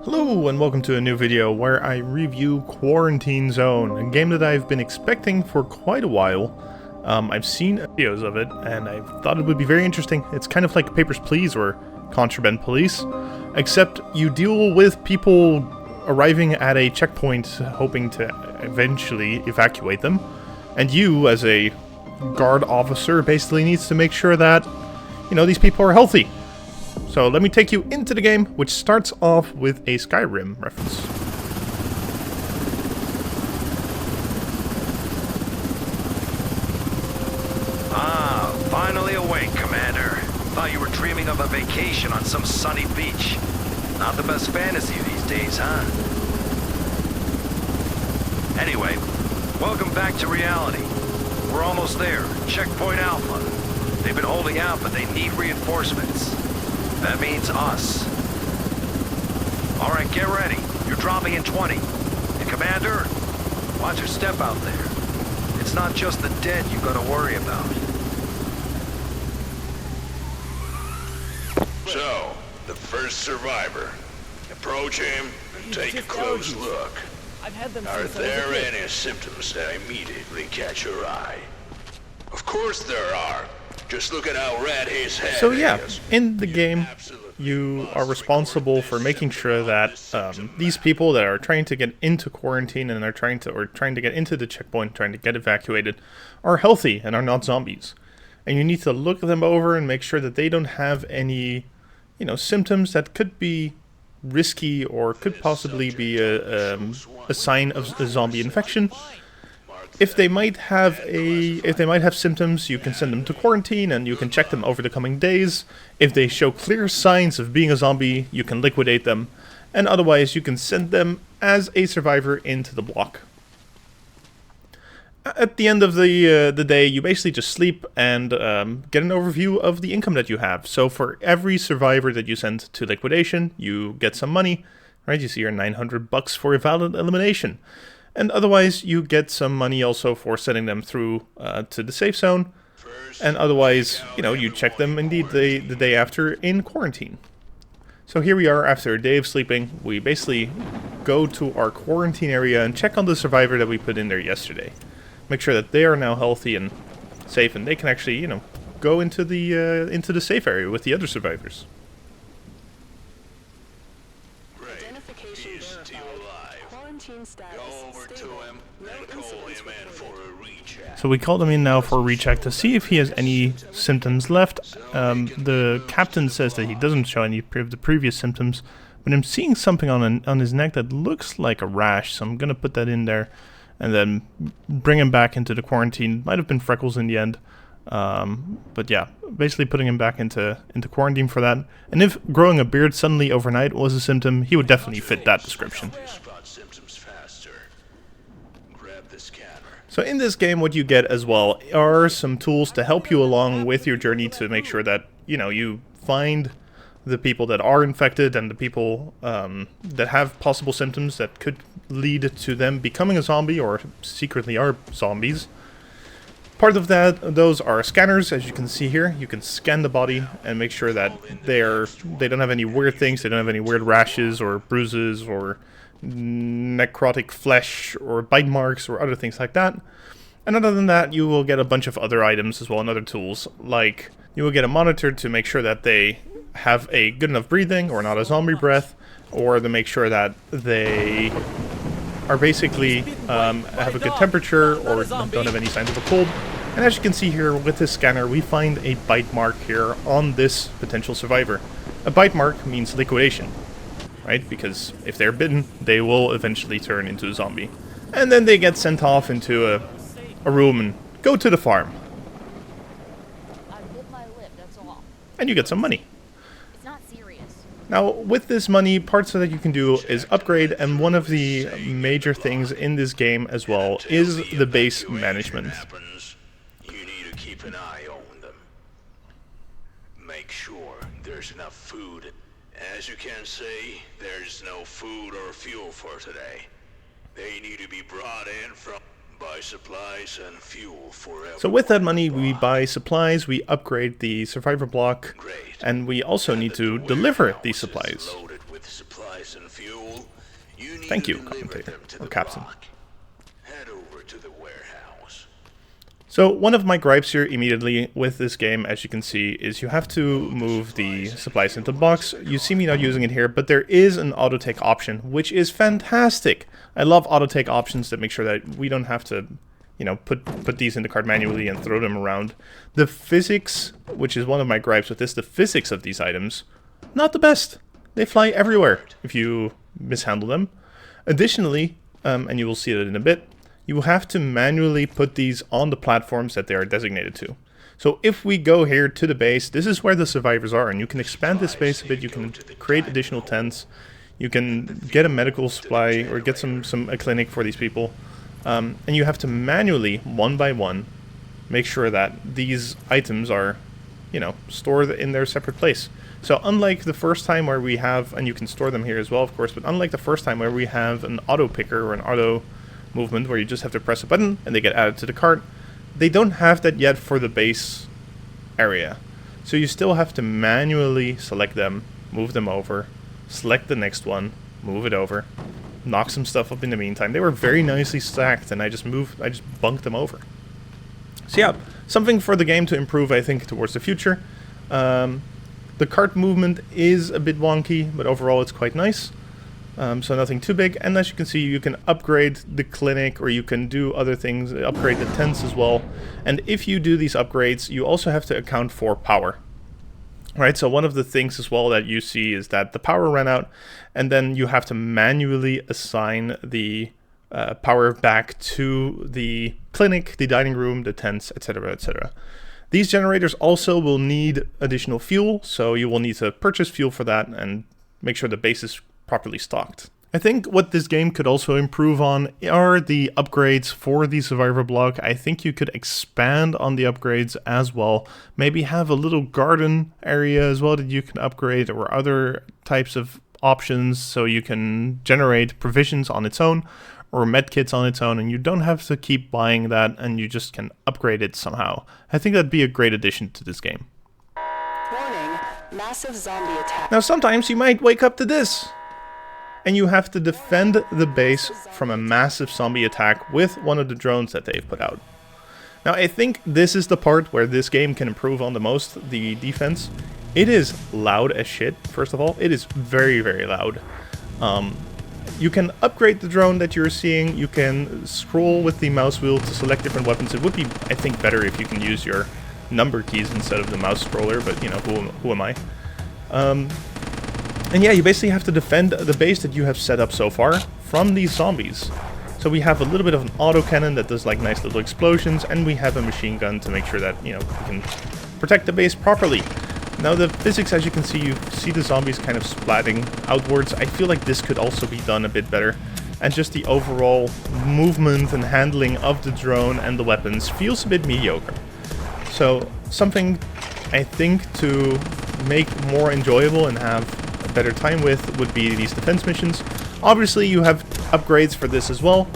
Hello and welcome to a new video where I review Quarantine Zone, a game that I've been expecting for quite a while. I've seen videos of it and I thought it would be very interesting. It's kind of like Papers, Please or Contraband Police, except you deal with people arriving at a checkpoint hoping to eventually evacuate them, and you as a guard officer basically needs to make sure that, you know, these people are healthy. So let me take you into the game, which starts off with a Skyrim reference. Ah, finally awake, Commander. Thought you were dreaming of a vacation on some sunny beach. Not the best fantasy these days, huh? Anyway, welcome back to reality. We're almost there. Checkpoint Alpha. They've been holding out, but they need reinforcements. That means us. Alright, get ready. You're dropping in 20. And Commander, watch your step out there. It's not just the dead you gotta worry about. So, the first survivor. Approach him and take a close look. Are there any symptoms that immediately catch your eye? Of course there are. Just look at how red his head is. So yeah, in the game, you are responsible for making sure that these people that are trying to get into quarantine and are trying to get into the checkpoint, trying to get evacuated, are healthy and are not zombies. And you need to look them over and make sure that they don't have any, you know, symptoms that could be risky or could possibly be a sign of a zombie infection. If they might have symptoms, you can send them to quarantine and you can check them over the coming days. If they show clear signs of being a zombie, you can liquidate them, and otherwise you can send them as a survivor into the block. At the end of the day, you basically just sleep and get an overview of the income that you have. So for every survivor that you send to liquidation, you get some money, right? You see your $900 for a valid elimination. And otherwise, you get some money also for sending them through to the safe zone. And otherwise, you know, you check them indeed the day after in quarantine. So here we are after a day of sleeping. We basically go to our quarantine area and check on the survivor that we put in there yesterday. Make sure that they are now healthy and safe, and they can actually, you know, go into the safe area with the other survivors. So we called him in now for a recheck to see if he has any symptoms left. The captain says that he doesn't show any of the previous symptoms, but I'm seeing something on his neck that looks like a rash, so I'm going to put that in there and then bring him back into the quarantine. Might have been freckles in the end, but yeah, basically putting him back into quarantine for that. And if growing a beard suddenly overnight was a symptom, he would definitely fit that description. So in this game, what you get as well are some tools to help you along with your journey to make sure that, you know, you find the people that are infected and the people that have possible symptoms that could lead to them becoming a zombie or secretly are zombies. Part of those are scanners, as you can see here. You can scan the body and make sure that they don't have any weird things, they don't have any weird rashes or bruises or necrotic flesh or bite marks or other things like that. And other than that, you will get a bunch of other items as well and other tools, like you will get a monitor to make sure that they have a good enough breathing or not a zombie breath, or to make sure that they are basically have a good temperature or don't have any signs of a cold. And as you can see here with this scanner, we find a bite mark here on this potential survivor. A bite mark means liquidation, right? Because if they're bitten, they will eventually turn into a zombie. And then they get sent off into a room and go to the farm. I bit my lip, that's all. And you get some money. It's not serious. Now, with this money, parts that you can do is upgrade, and one of the major things in this game as well is the base management. You need to keep an eye on them. Make sure there's enough food. As you can see, there's no food or fuel for today. They need to be brought in from buy supplies and fuel for everyone. So with that money, we buy supplies, we upgrade the survivor block, and we also need to deliver these supplies. with supplies and fuel, you need Thank to you, deliver commentator, them to or the captain. block. Head over to the warehouse. So one of my gripes here immediately with this game, as you can see, is you have to move the supplies into the box. You see me not using it here, but there is an auto take option, which is fantastic. I love auto take options that make sure that we don't have to, you know, put these in the cart manually and throw them around. The physics, which is one of my gripes with this, the physics of these items, not the best. They fly everywhere if you mishandle them. Additionally, and you will see that in a bit, you will have to manually put these on the platforms that they are designated to. So if we go here to the base, this is where the survivors are, and you can expand this base a bit, you can create additional tents, you can get a medical supply, or get a clinic for these people, and you have to manually, one by one, make sure that these items are, you know, stored in their separate place. So unlike the first time where we have, and you can store them here as well, of course, but unlike the first time where we have an auto picker or an auto movement where you just have to press a button and they get added to the cart, they don't have that yet for the base area. So you still have to manually select them, move them over, select the next one, move it over, knock some stuff up in the meantime. They were very nicely stacked and I just bunked them over. So yeah, something for the game to improve, I think, towards the future. The cart movement is a bit wonky, but overall it's quite nice. So nothing too big, and as you can see, you can upgrade the clinic, or you can do other things, upgrade the tents as well. And if you do these upgrades, you also have to account for power. Right, so one of the things as well that you see is that the power ran out, and then you have to manually assign the power back to the clinic, the dining room, the tents, etc., etc. These generators also will need additional fuel, so you will need to purchase fuel for that and make sure the base is properly stocked. I think what this game could also improve on are the upgrades for the survivor block. I think you could expand on the upgrades as well. Maybe have a little garden area as well that you can upgrade, or other types of options so you can generate provisions on its own or medkits on its own, and you don't have to keep buying that and you just can upgrade it somehow. I think that'd be a great addition to this game. Warning, massive zombie attack. Now sometimes you might wake up to this, and you have to defend the base from a massive zombie attack with one of the drones that they've put out. Now I think this is the part where this game can improve on the most, the defense. It is loud as shit, first of all. It is very, very loud. You can upgrade the drone that you're seeing. You can scroll with the mouse wheel to select different weapons. It would be, I think, better if you can use your number keys instead of the mouse scroller, but you know, who am I? And yeah, you basically have to defend the base that you have set up so far from these zombies. So we have a little bit of an autocannon that does like nice little explosions, and we have a machine gun to make sure that, you know, we can protect the base properly. Now the physics, as you can see, you see the zombies kind of splatting outwards. I feel like this could also be done a bit better. And just the overall movement and handling of the drone and the weapons feels a bit mediocre. So something I think to make more enjoyable and have a better time with would be these defense missions. Obviously you have upgrades for this as well,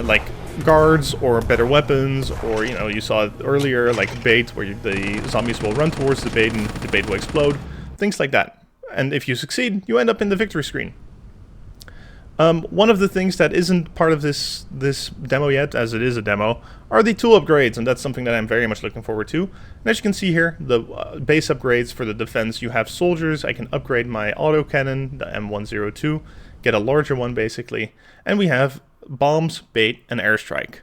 like guards or better weapons, or you know, you saw it earlier, like bait, where the zombies will run towards the bait and the bait will explode, things like that. And if you succeed, you end up in the victory screen. One of the things that isn't part of this demo yet, as it is a demo, are the tool upgrades, and that's something that I'm very much looking forward to. And as you can see here, the base upgrades for the defense, you have soldiers. I can upgrade my autocannon, the M102, get a larger one basically, and we have bombs, bait, and airstrike.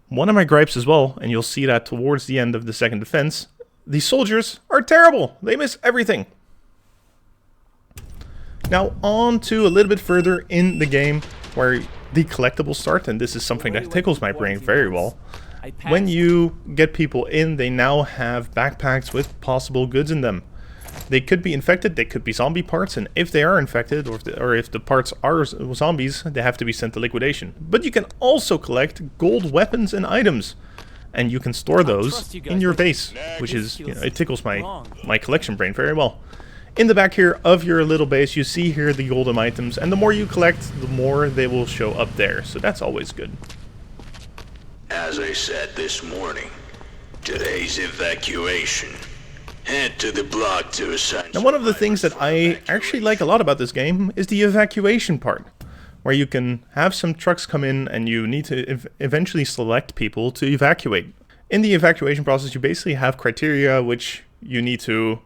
One of my gripes as well, and you'll see that towards the end of the second defense, the soldiers are terrible. They miss everything. Now on to a little bit further in the game where the collectibles start, and this is something that tickles my brain very well. When you get people in, they now have backpacks with possible goods in them. They could be infected, they could be zombie parts, and if they are infected, or if the parts are zombies, they have to be sent to liquidation. But you can also collect gold weapons and items, and you can store those in your base, which is, you know, it tickles my collection brain very well. In the back here of your little base, you see here the golden items, and the more you collect, the more they will show up there, so that's always good. As I said this morning, today's evacuation Head to the block to assign. Now, one of the things that I actually like a lot about this game is the evacuation part, where you can have some trucks come in and you need to eventually select people to evacuate. In the evacuation process, you basically have criteria which you need to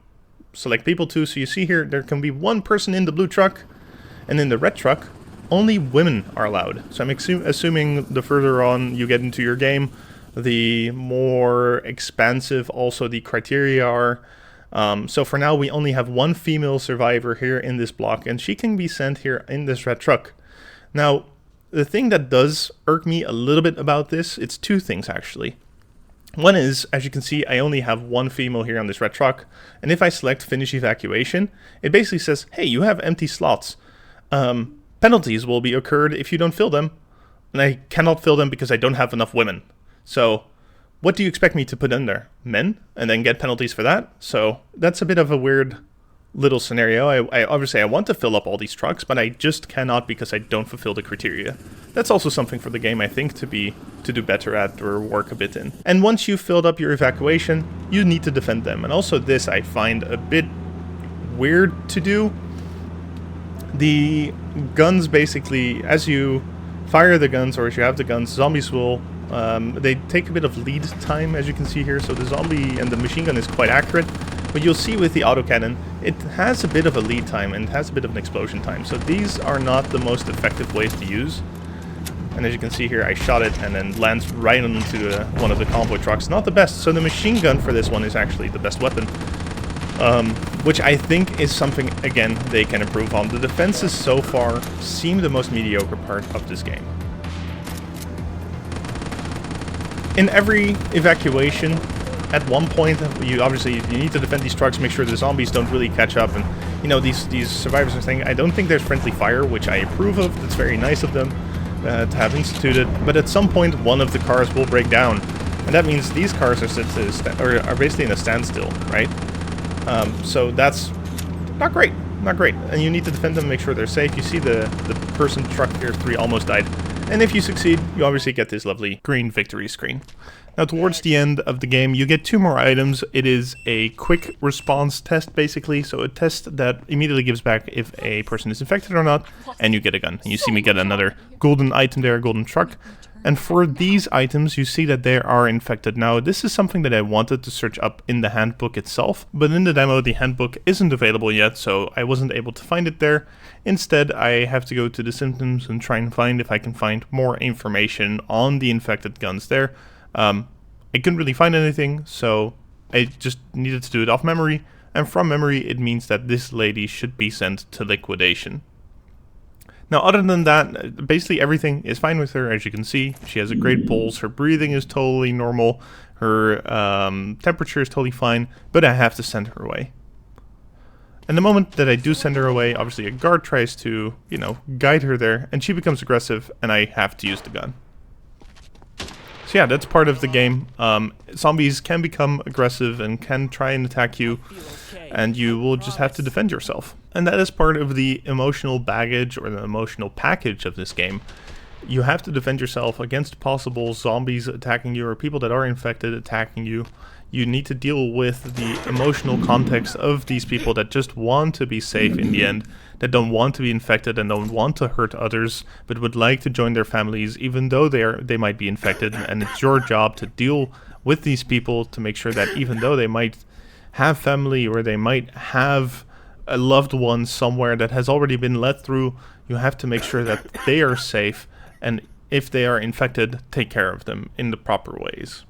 select people to. So you see here, there can be one person in the blue truck, and in the red truck, only women are allowed. So I'm assuming the further on you get into your game, the more expansive also the criteria are. So for now, we only have one female survivor here in this block, and she can be sent here in this red truck. Now, the thing that does irk me a little bit about this, it's two things actually. One is, as you can see, I only have one female here on this red truck, and if I select finish evacuation, it basically says, hey, you have empty slots. Penalties will be occurred if you don't fill them, and I cannot fill them because I don't have enough women. So, what do you expect me to put in there? Men? And then get penalties for that? So, that's a bit of a weird little scenario. I obviously I want to fill up all these trucks, but I just cannot because I don't fulfill the criteria. That's also something for the game, I think, to do better at or work a bit in. And once you've filled up your evacuation, you need to defend them. And also this I find a bit weird to do. The guns basically, as you fire the guns or as you have the guns, zombies will they take a bit of lead time, as you can see here. So the zombie and the machine gun is quite accurate. But you'll see with the autocannon, it has a bit of a lead time and it has a bit of an explosion time. So these are not the most effective ways to use. And as you can see here, I shot it and then lands right onto one of the convoy trucks. Not the best. So the machine gun for this one is actually the best weapon. Which I think is something, again, they can improve on. The defenses so far seem the most mediocre part of this game. In every evacuation, at one point, you need to defend these trucks, make sure the zombies don't really catch up, and you know these survivors are saying, I don't think there's friendly fire, which I approve of. That's very nice of them to have instituted. But at some point, one of the cars will break down, and that means these cars are basically in a standstill, right? So that's not great, not great. And you need to defend them, make sure they're safe. You see the person truck here 3 almost died. And if you succeed, you obviously get this lovely green victory screen. Now, towards the end of the game, you get 2 more items. It is a quick response test, basically. So a test that immediately gives back if a person is infected or not, and you get a gun. And you see me get another golden item there, a golden truck. And for these items, you see that they are infected. Now, this is something that I wanted to search up in the handbook itself, but in the demo, the handbook isn't available yet, so I wasn't able to find it there. Instead, I have to go to the symptoms and try and find if I can find more information on the infected guns there. I couldn't really find anything, so I just needed to do it off memory, and from memory, it means that this lady should be sent to liquidation. Now, other than that, basically everything is fine with her, as you can see. She has a great pulse, her breathing is totally normal, her temperature is totally fine, but I have to send her away. And the moment that I do send her away, obviously a guard tries to, you know, guide her there, and she becomes aggressive, and I have to use the gun. So yeah, that's part of the game. Zombies can become aggressive and can try and attack you, and you will just have to defend yourself. And that is part of the emotional baggage or the emotional package of this game. You have to defend yourself against possible zombies attacking you or people that are infected attacking you. You need to deal with the emotional context of these people that just want to be safe in the end, that don't want to be infected and don't want to hurt others, but would like to join their families even though they might be infected. And it's your job to deal with these people to make sure that even though they might have family or they might have a loved one somewhere that has already been let through, you have to make sure that they are safe, and if they are infected, take care of them in the proper ways.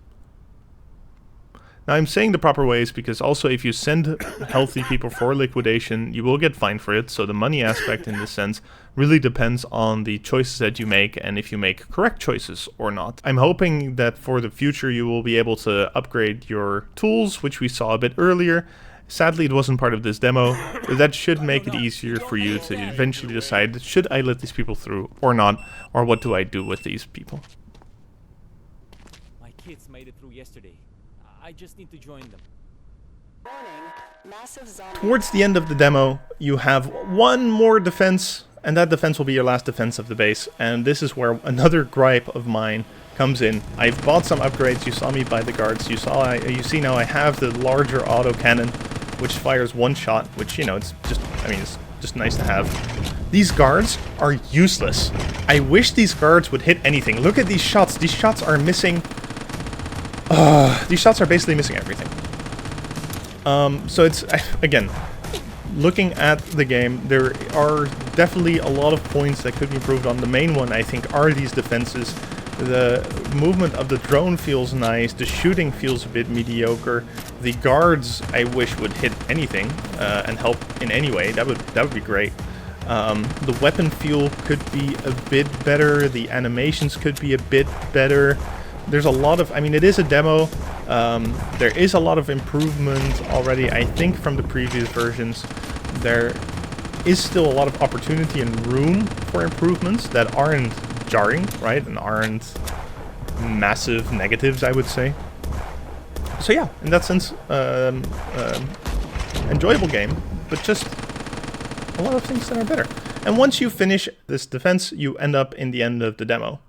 Now, I'm saying the proper ways because also if you send healthy people for liquidation, you will get fined for it. So the money aspect in this sense really depends on the choices that you make and if you make correct choices or not. I'm hoping that for the future you will be able to upgrade your tools, which we saw a bit earlier. Sadly, it wasn't part of this demo, but that should make it easier for you to eventually decide, should I let these people through or not, or what do I do with these people? My kids made it through yesterday. I just need to join them. Warning, massive zombie. Towards the end of the demo, you have one more defense, and that defense will be your last defense of the base. And this is where another gripe of mine comes in. I've bought some upgrades. You saw me buy the guards. You see now I have the larger autocannon, which fires one shot, which, you know, it's just, I mean, it's just nice to have. These guards are useless. I wish these guards would hit anything. Look at these shots. These shots are missing. These shots are basically missing everything. So it's, again, looking at the game, there are definitely a lot of points that could be improved on. The main one, I think, are these defenses. The movement of the drone feels nice. The shooting feels a bit mediocre. The guards, I wish, would hit anything and help in any way. That would be great. The weapon feel could be a bit better. The animations could be a bit better. There's a lot of, I mean, it is a demo. There is a lot of improvement already, I think, from the previous versions. There is still a lot of opportunity and room for improvements that aren't jarring, right, and aren't massive negatives, I would say. So yeah, in that sense, enjoyable game, but just a lot of things that are better. And once you finish this defense, you end up in the end of the demo.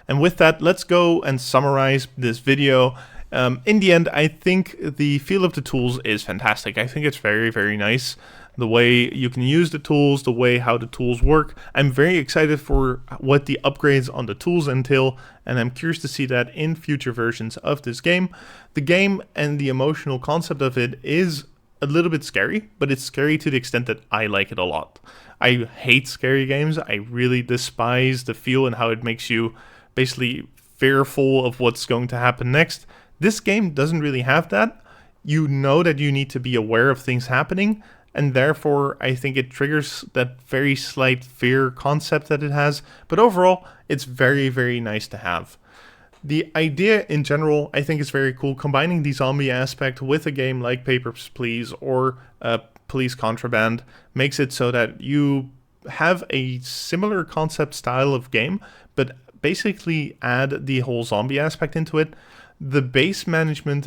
And with that, let's go and summarize this video. In the end, I think the feel of the tools is fantastic. I think it's very, very nice. The way you can use the tools, the way how the tools work. I'm very excited for what the upgrades on the tools entail, and I'm curious to see that in future versions of this game. The game and the emotional concept of it is a little bit scary, but it's scary to the extent that I like it a lot. I hate scary games. I really despise the feel and how it makes you basically fearful of what's going to happen next. This game doesn't really have that. You know that you need to be aware of things happening, and therefore I think it triggers that very slight fear concept that it has. But overall, it's very, very nice to have. The idea in general, I think, is very cool. Combining the zombie aspect with a game like Papers, Please or Police Contraband makes it so that you have a similar concept style of game, but basically add the whole zombie aspect into it. The base management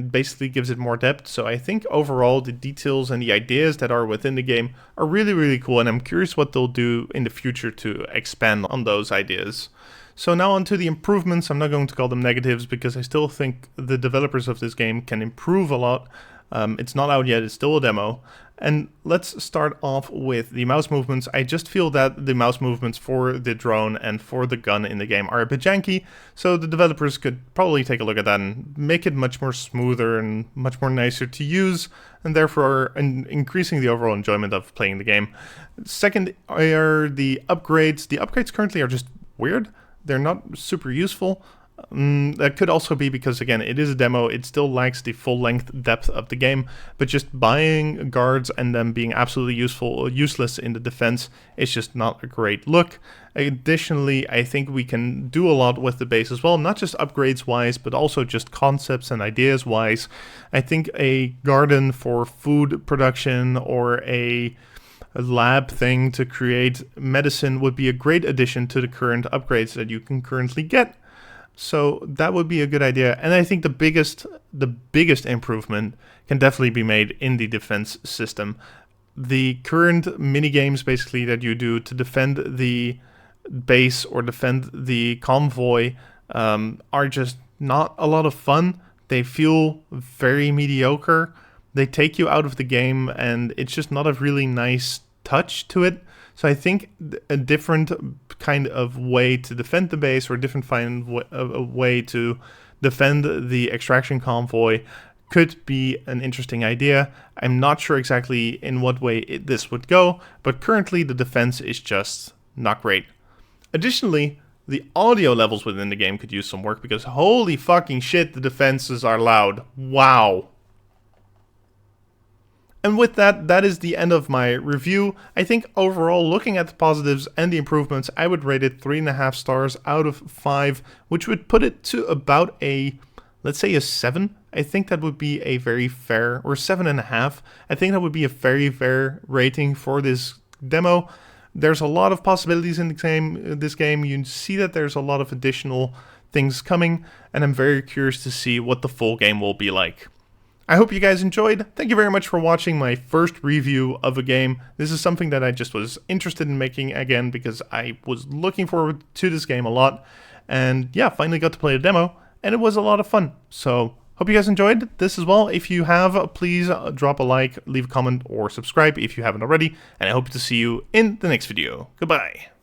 basically gives it more depth. So I think overall the details and the ideas that are within the game are really, really cool. And I'm curious what they'll do in the future to expand on those ideas. So now on to the improvements. I'm not going to call them negatives because I still think the developers of this game can improve a lot. It's not out yet, it's still a demo. And let's start off with the mouse movements. I just feel that the mouse movements for the drone and for the gun in the game are a bit janky, so the developers could probably take a look at that and make it much more smoother and much more nicer to use, and therefore increasing the overall enjoyment of playing the game. Second are the upgrades. The upgrades currently are just weird. They're not super useful. That could also be because, again, it is a demo. It still lacks the full-length depth of the game, but just buying guards and them being absolutely useless in the defense is just not a great look. Additionally, I think we can do a lot with the base as well, not just upgrades-wise, but also just concepts and ideas-wise. I think a garden for food production or a lab thing to create medicine would be a great addition to the current upgrades that you can currently get. So that would be a good idea. And I think the biggest improvement can definitely be made in the defense system. The current mini games basically that you do to defend the base or defend the convoy are just not a lot of fun. They feel very mediocre. They take you out of the game and it's just not a really nice touch to it. So I think a different kind of way to defend the base, or a different way to defend the extraction convoy could be an interesting idea. I'm not sure exactly in what way this would go, but currently the defense is just not great. Additionally, the audio levels within the game could use some work because holy fucking shit, the defenses are loud. Wow. And with that, that is the end of my review. I think overall, looking at the positives and the improvements, I would rate it 3.5 stars out of 5, which would put it to about a, let's say a 7. I think that would be a very fair, or 7.5. I think that would be a very fair rating for this demo. There's a lot of possibilities in this game. You see that there's a lot of additional things coming, and I'm very curious to see what the full game will be like. I hope you guys enjoyed. Thank you very much for watching my first review of a game. This is something that I just was interested in making again because I was looking forward to this game a lot. And yeah, finally got to play the demo, and it was a lot of fun. So hope you guys enjoyed this as well. If you have, please drop a like, leave a comment, or subscribe if you haven't already. And I hope to see you in the next video. Goodbye.